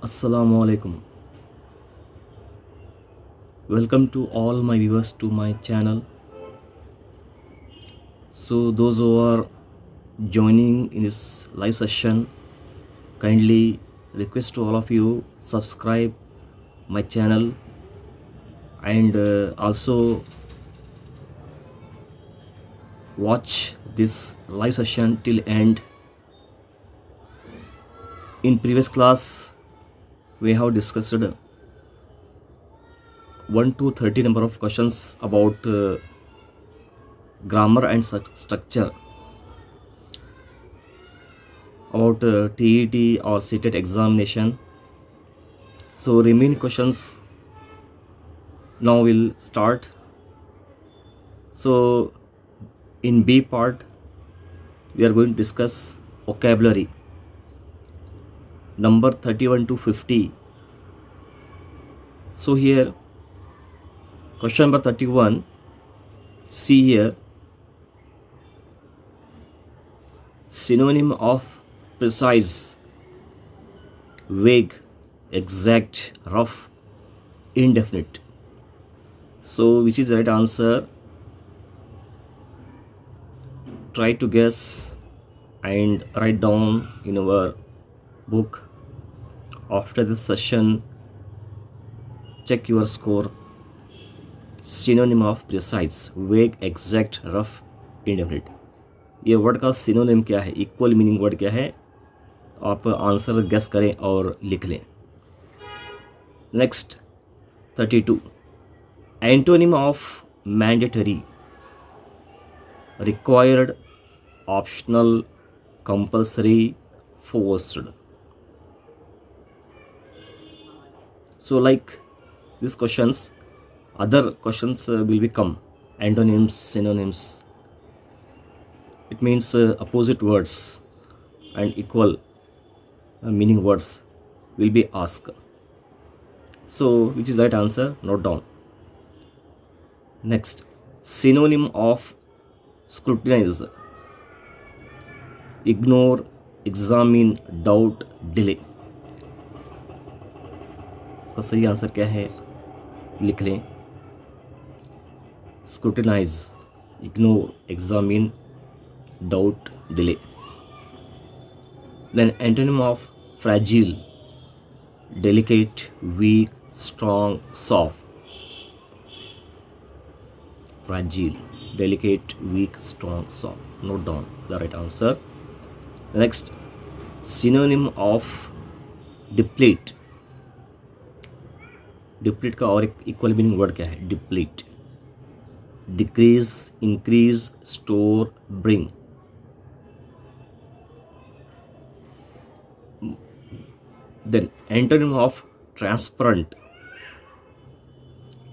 Assalamu alaikum. Welcome to all my viewers to my channel. So those who are joining in this live session, kindly request to all of you subscribe my channel and also watch this live session till end. In previous class we have discussed 1 to 30 number of questions about grammar and structure about TET or CTET examination. So remaining questions now will start. So in B part we are going to discuss vocabulary number 31 to 50. So here question number 31, see here, synonym of precise, vague, exact, rough, indefinite. So which is the right answer? Try to guess and write down in our book. After this session, check your score. Synonym of precise, वेग, exact, rough, indefinite. ये word का synonym क्या है, equal meaning word क्या है, आप answer guess करें और लिख लें. Next 32, antonym of mandatory, required, optional, compulsory, forced. So like these questions, other questions will become antonyms, synonyms. It means opposite words and equal meaning words will be asked. So which is the right answer? Note down. Next, synonym of scrutinize, ignore, examine, doubt, delay. इसका सही answer क्या है लिख लें. Scrutinize, ignore, examine, doubt, delay. Then antonym of fragile, delicate, weak, strong, soft. Fragile, delicate, weak, strong, soft. Note down the right answer. Next, synonym of deplete. Deplete का और एक equal meaning word क्या है? Deplete, decrease, increase, store, bring. Then antonym of transparent,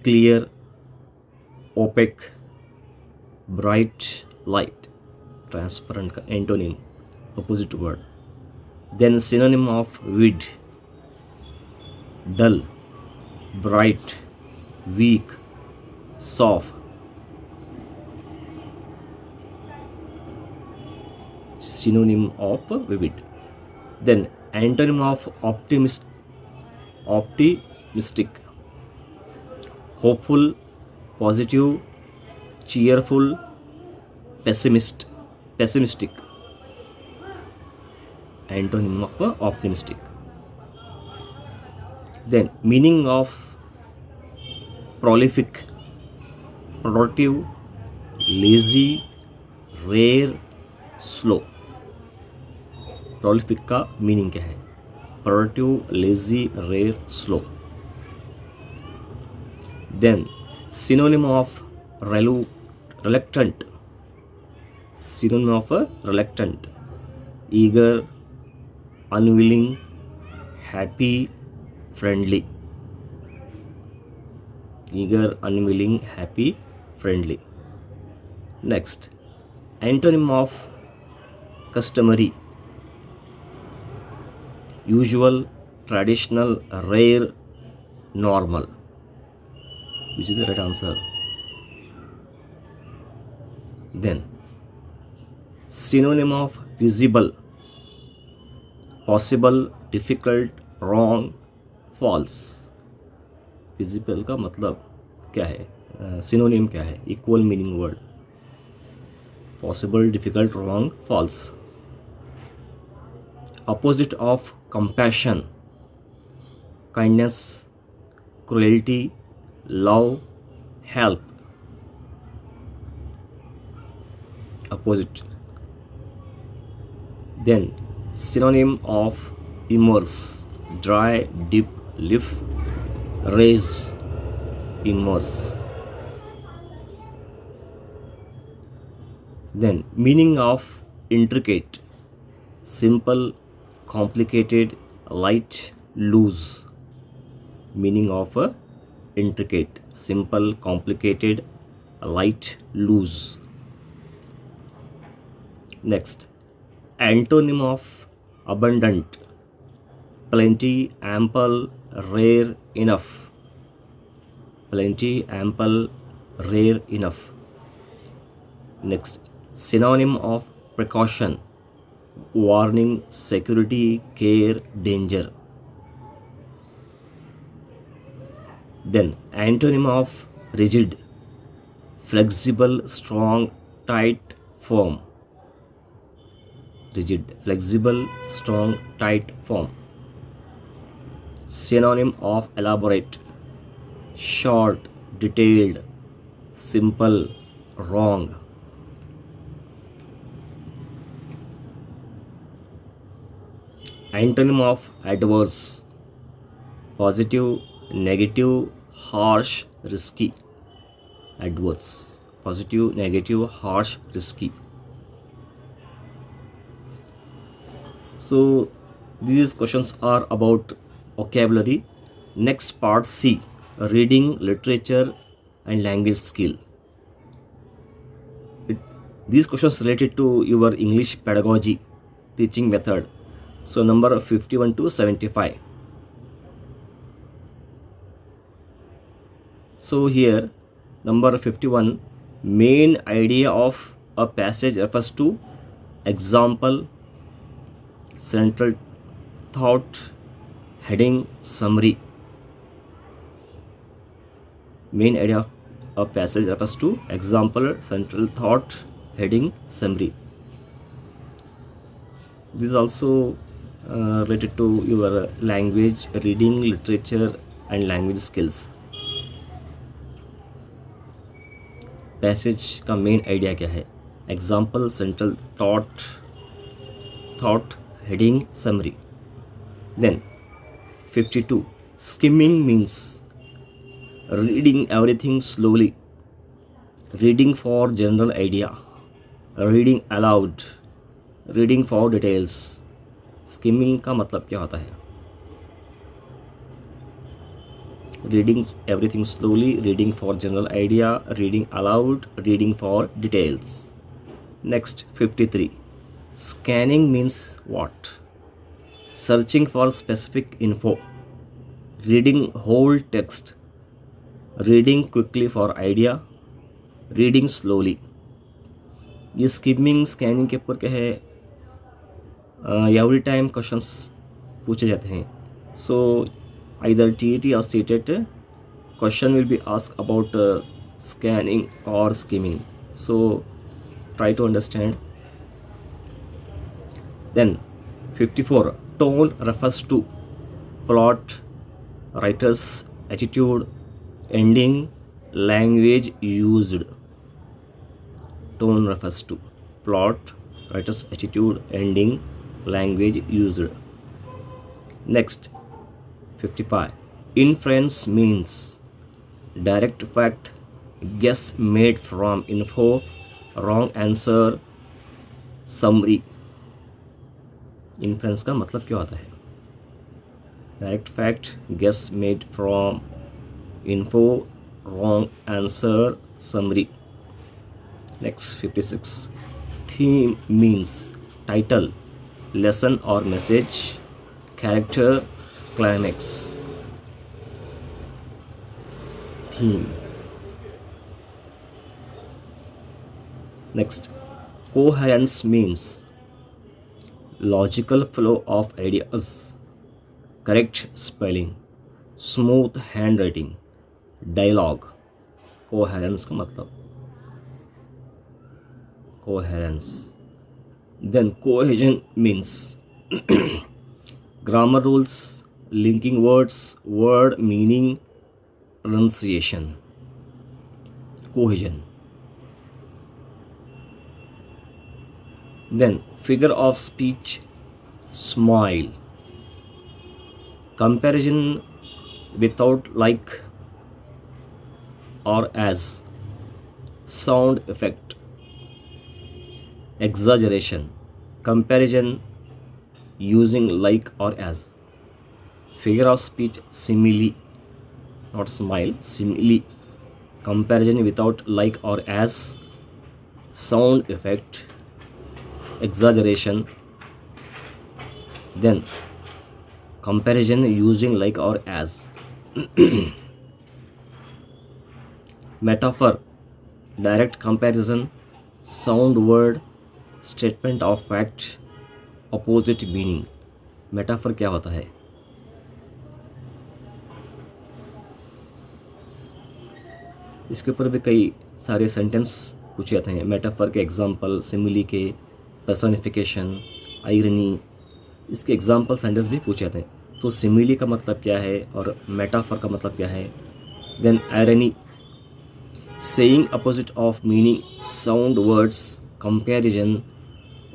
clear, opaque, bright, light. Transparent का antonym, opposite word. Then synonym of vivid, dull, bright, weak, soft. Synonym of vivid. Then antonym of optimistic, hopeful, positive, cheerful, pessimistic. Antonym of optimistic. Then meaning of prolific, productive, lazy, rare, slow. prolific का meaning क्या है? productive, lazy, rare, slow. Then synonym of reluctant, synonym of reluctant, eager, unwilling, happy, friendly. Eager, unwilling, happy, friendly. Next, antonym of customary, usual, traditional, rare, normal. Which is the right answer? Then synonym of feasible, possible, difficult, wrong, false. Feasible का मतलब क्या है, synonym क्या है, equal meaning word. Possible, difficult, wrong, false. Opposite of compassion, kindness, cruelty, love, help. Opposite. Then synonym of immerse, dry, dip, lift, raise, immerse. Then meaning of intricate, simple, complicated, light, loose. Meaning of intricate, simple, complicated, light, loose. Next, antonym of abundant, plenty, ample, rare, enough. Plenty, ample, rare, enough. Next, synonym of precaution, warning, security, care, danger. Then antonym of rigid, flexible, strong, tight, firm. Rigid, flexible, strong, tight, firm. Synonym of elaborate, short, detailed, simple, wrong. Antonym of adverse, positive, negative, harsh, risky. Adverse, positive, negative, harsh, risky. So these questions are about vocabulary. Next part C, reading, literature and language skill. These questions related to your English pedagogy teaching method. So number 51 to 75. So here number 51, main idea of a passage refers to example, central thought, heading, summary. Main idea of a passage refers to example, central thought, heading, summary. This is also related to your language, reading, literature and language skills. Passage का main idea क्या है, example, central thought, heading, summary. Then 52, skimming means reading everything slowly, reading for general idea, reading aloud, reading for details. skimming का मतलब क्या होता है, reading everything slowly, reading for general idea, reading aloud, reading for details. Next 53, scanning means what, searching for specific info, reading whole text, reading quickly for idea, reading slowly. ये skimming, scanning के ऊपर क्या है, every time questions पूछे जाते हैं. सो either TET or CTET question will be asked about scanning or skimming. So try to understand. Then 54, tone refers to plot, writer's attitude, ending, language used. Tone refers to plot, writer's attitude, ending, language used. Next 55, inference means direct fact, guess made from info, wrong answer, summary. Inference का मतलब क्या होता है, direct fact, guess made from info, wrong answer, summary. Next 56, theme means title, lesson और message, character, climax. Theme. Next, coherence means logical flow of ideas, correct spelling, smooth handwriting, dialogue. Coherence का मतलब coherence. Then cohesion means grammar rules, linking words, word meaning, pronunciation. Cohesion. Then figure of speech, smile. Comparison without like or as. Sound effect. Exaggeration. Comparison using like or as. Figure of speech, simile, not smile, simile. Comparison without like or as. Sound effect. Exaggeration. Then comparison using like or as. Metaphor, direct comparison, sound word, statement of fact, opposite meaning. Metaphor क्या होता है? इसके ऊपर भी कई सारे sentence पूछे जाते हैं. मेटाफर के एग्जाम्पल, सिमिली के, पर्सोनिफिकेशन, आयरनी, इसके एग्जाम्पल सेंटेंस भी पूछे जाते हैं. तो सिमिली का मतलब क्या है और मेटाफर का मतलब क्या है? Then irony, saying opposite of meaning, sound words, comparison,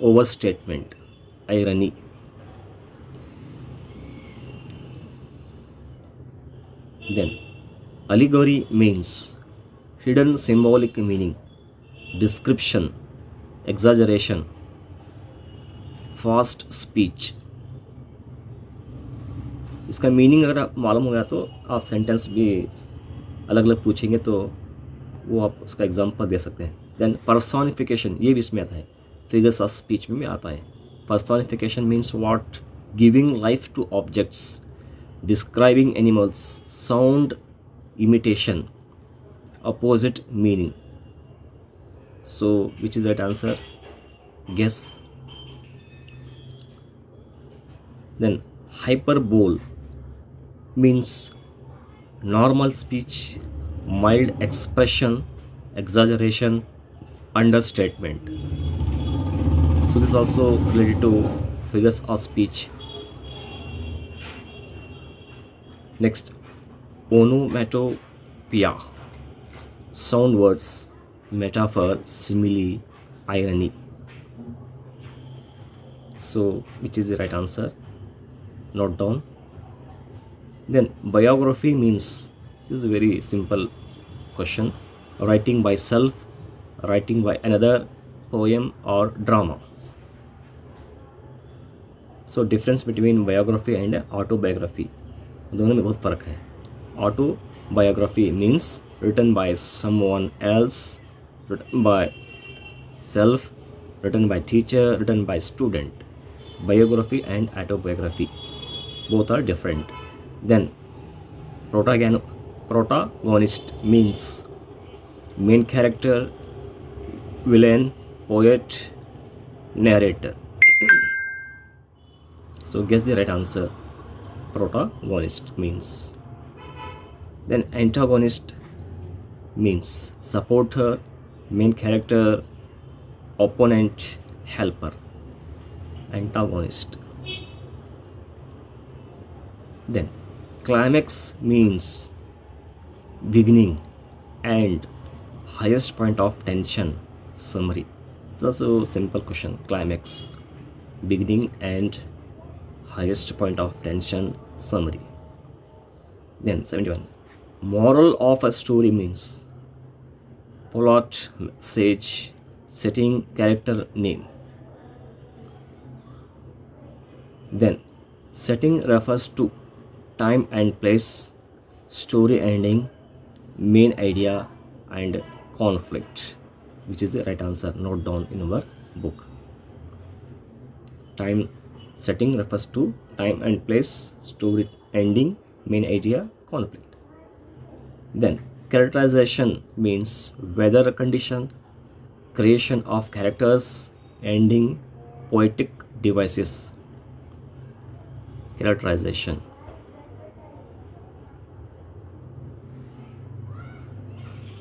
overstatement, irony. Then allegory means hidden symbolic meaning, description, exaggeration, fast speech. इसका मीनिंग अगर आप मालूम हो गया तो आप सेंटेंस भी अलग अलग पूछेंगे तो वो आप उसका एग्जाम्पल दे सकते हैं. देन पर्सोनिफिकेशन, ये भी इसमें आता है, फिगर्स ऑफ स्पीच में आता है. Personification means what, giving life to objects, describing animals, sound imitation, opposite meaning. So which is that answer? Guess. Then hyperbole means normal speech, mild expression, exaggeration, understatement. So this is also related to figures of speech. Next, onomatopoeia, sound words, metaphor, simile, irony. So which is the right answer? Note down. Then biography means, this is a very simple question, writing by self, writing by another, poem or drama. So difference between biography and autobiography, दोनों में बहुत फ़र्क है. Autobiography means written by someone else, written by self, written by teacher, written by student. Biography and autobiography both are different. Then protagonist means main character, villain, poet, narrator. So guess the right answer. Protagonist means. Then antagonist means supporter, main character, opponent, helper. Antagonist. Then climax means beginning and highest point of tension, summary. It's also a simple question. Climax, beginning and highest point of tension, summary. Then 71. Moral of a story means plot, message, setting, character, name. Then setting refers to time and place, story ending, main idea and conflict. Which is the right answer? Note down in our book. Time setting refers to time and place, story ending, main idea, conflict. Then characterization means weather condition, creation of characters, ending, poetic devices. Characterization.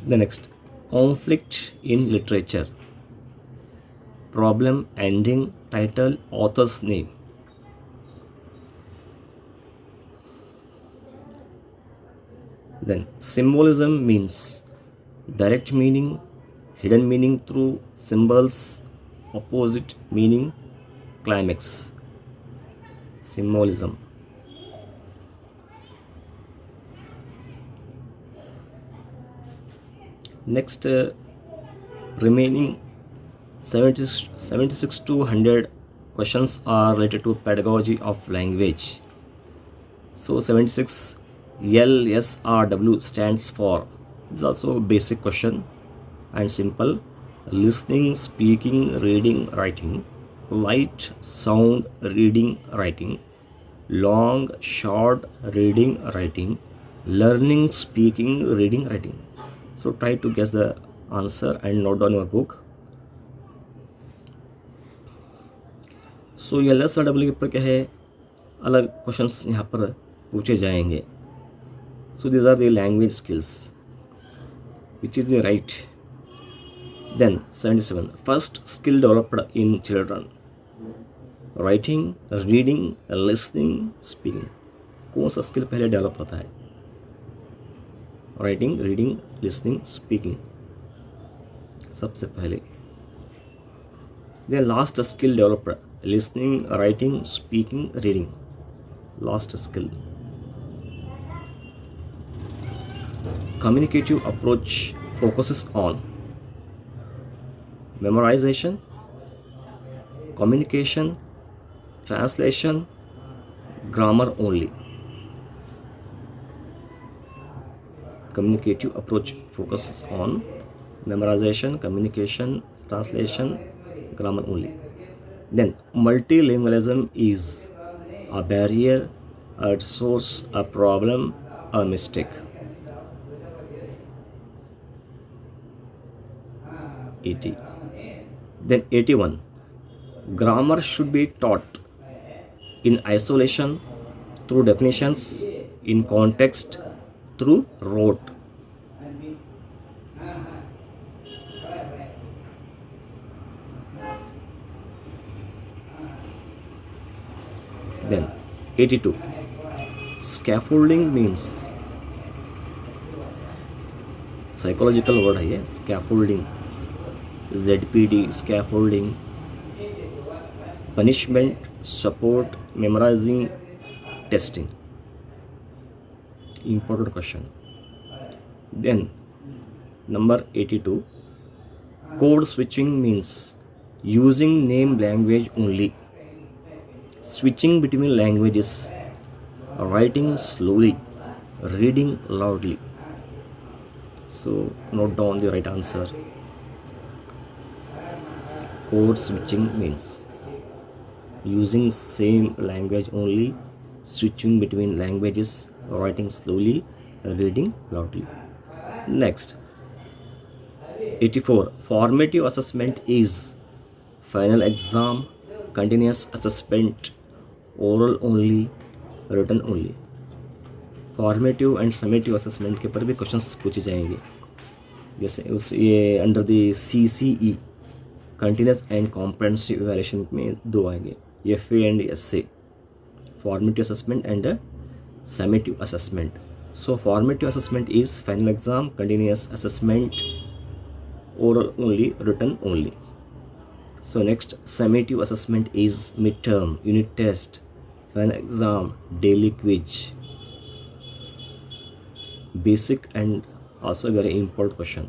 The next, conflict in literature, problem, ending, title, author's name. Then symbolism means direct meaning, hidden meaning through symbols, opposite meaning, climax. Symbolism. Next, remaining 76 to 100 questions are related to pedagogy of language. So 76, LSRW stands for, this is also a basic question and simple: listening, speaking, reading, writing, light, sound, reading, writing, long, short, reading, writing, learning, speaking, reading, writing. So try to guess the answer and note down your book. So LSRW के ऊपर क्या है, अलग questions यहाँ पर पूछे जाएंगे. So these are the language skills, which is the right. Then 77, first skill developed in children, writing, reading, listening, speaking. कौन सा स्किल पहले डेवलप होता है? राइटिंग, रीडिंग, लिसनिंग, स्पीकिंग सबसे पहले. Then last skill developed, listening, writing, speaking, reading. Last skill. Communicative approach focuses on memorization, communication, translation, grammar only. Communicative approach focuses on memorization, communication, translation, grammar only. Then multilingualism is a barrier, a resource, a problem, a mistake. 80. Then 81, grammar should be taught in isolation, through definitions, in context, through rote. Then 82, scaffolding means, psychological word है ये, scaffolding, ZPD, scaffolding, punishment, support, memorizing, testing. Important question. Then number 82, code switching means using name language only, switching between languages, writing slowly, reading loudly. So note down the right answer. Code switching means using same language only, switching between languages, writing slowly, reading loudly. Next, 84, formative assessment is final exam, continuous assessment, oral only, written only. Formative and summative assessment के ऊपर भी questions पूछे जाएंगे. जैसे उस ये under the CCE continuous and comprehensive evaluation में दो आएंगे, FA and SA, formative assessment and summative assessment. So formative assessment is final exam, continuous assessment, oral only, written only. So next, summative assessment is midterm, unit test, final exam, daily quiz. Basic and also very important question.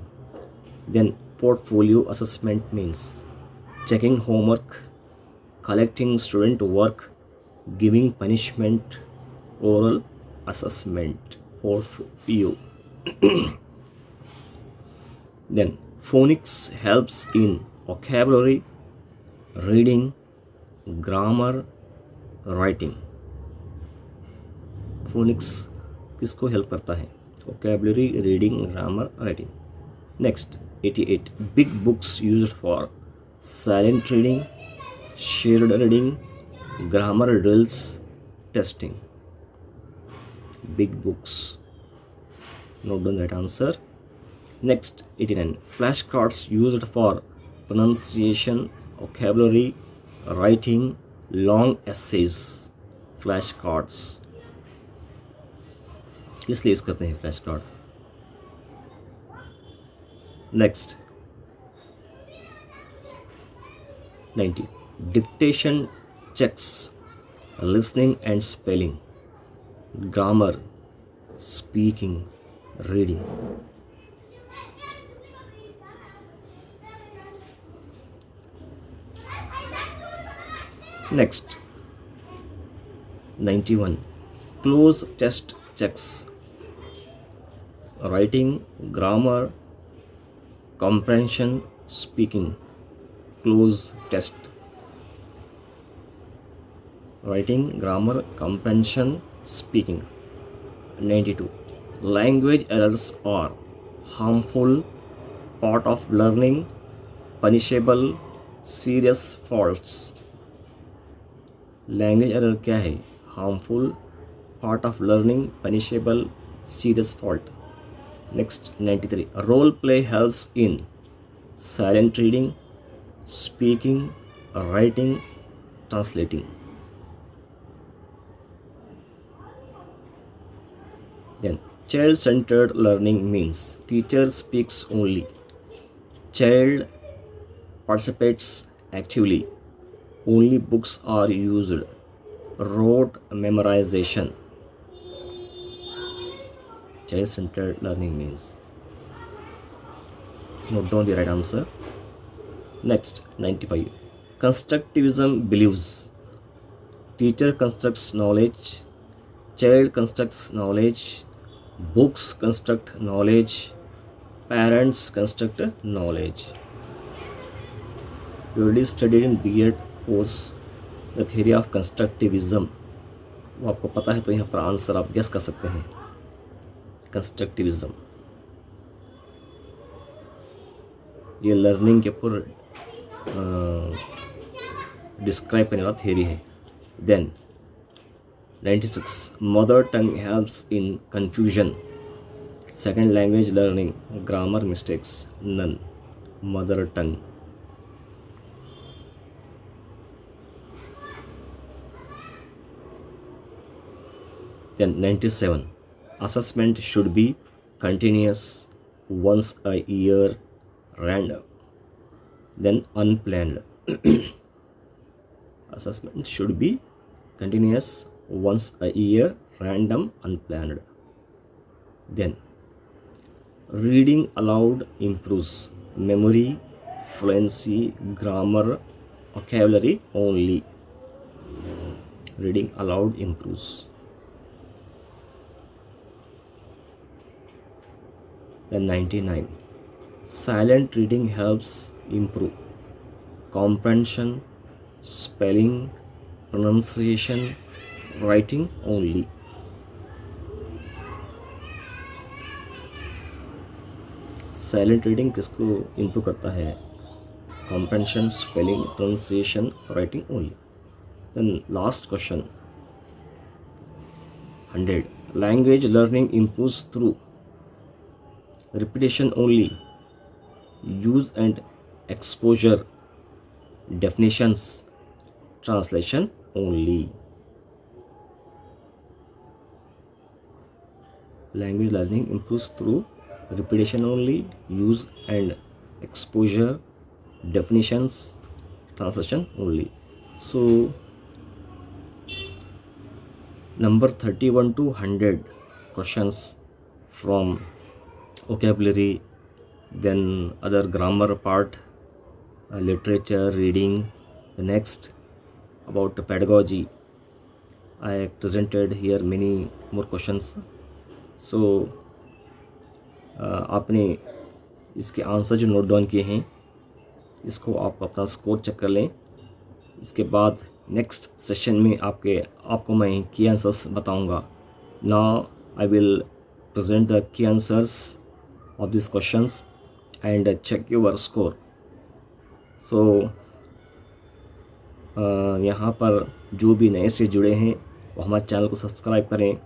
Then portfolio assessment means checking homework, collecting student work, giving punishment, oral assessment, portfolio. Then phonics helps in vocabulary, reading, grammar, writing. phonics किसको help करता है? vocabulary, reading, grammar, writing. Next, 88, big books used for silent reading, shared reading, grammar drills, testing. Big books. Note down that answer. Next, 89. Flashcards used for pronunciation, vocabulary, writing, long essays. Flashcards इसलिए use करते हैं flash card. Next 90. Dictation checks listening and spelling, grammar, speaking, reading. Next 91. Close test checks writing, grammar, comprehension, speaking. Close test. Writing, grammar, comprehension, speaking. 92. Language errors are harmful, part of learning, punishable, serious faults. Language error क्या है? Harmful, part of learning, punishable, serious fault. Next 93. Role play helps in silent reading, speaking, writing, translating. Then child-centered learning means teacher speaks only, child participates actively, only books are used, rote memorization. Child-centered learning means. Note down the right answer. Next 95. Constructivism believes teacher constructs knowledge, child constructs knowledge, books construct knowledge, parents construct knowledge. You already studied in B.Ed course the theory of constructivism. वो आपको पता है तो यहाँ पर answer आप guess कर सकते हैं. कंस्ट्रक्टिविज्म ये लर्निंग के ऊपर डिस्क्राइब करने वाला थ्योरी है. Then 96. Mother tongue helps in confusion, second language learning, grammar mistakes, none. Mother tongue. Then 97. Assessment should be continuous, once a year, random. Then unplanned. Assessment should be continuous, once a year, random, unplanned. Then reading aloud improves memory, fluency, grammar, vocabulary only. Reading aloud improves. Then 99. Silent reading helps improve comprehension, spelling, pronunciation, writing only. Silent reading किसको improve करता है? Comprehension, spelling, pronunciation, writing only. Then last question 100. Language learning improves through repetition only, use and exposure, definitions, translation only. Language learning improves through repetition only, use and exposure, definitions, translation only. So number 31 to 100 questions from vocabulary, then other grammar part, literature, reading. The next about pedagogy. I presented here many more questions. So आपने इसके answer जो note down किए हैं इसको आप अपना score check कर लें. इसके बाद नेक्स्ट सेशन में आपको मैं की आंसर्स बताऊंगा. Now I will present the key answers of these questions and check your score. So यहाँ पर जो भी नए से जुड़े हैं वो हमारे चैनल को सब्सक्राइब करें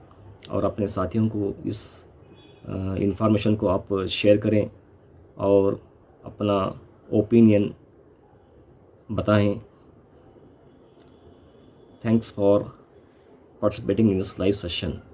और अपने साथियों को इस इंफॉर्मेशन को आप शेयर करें और अपना ओपिनियन बताएं। Thanks for participating in this live session.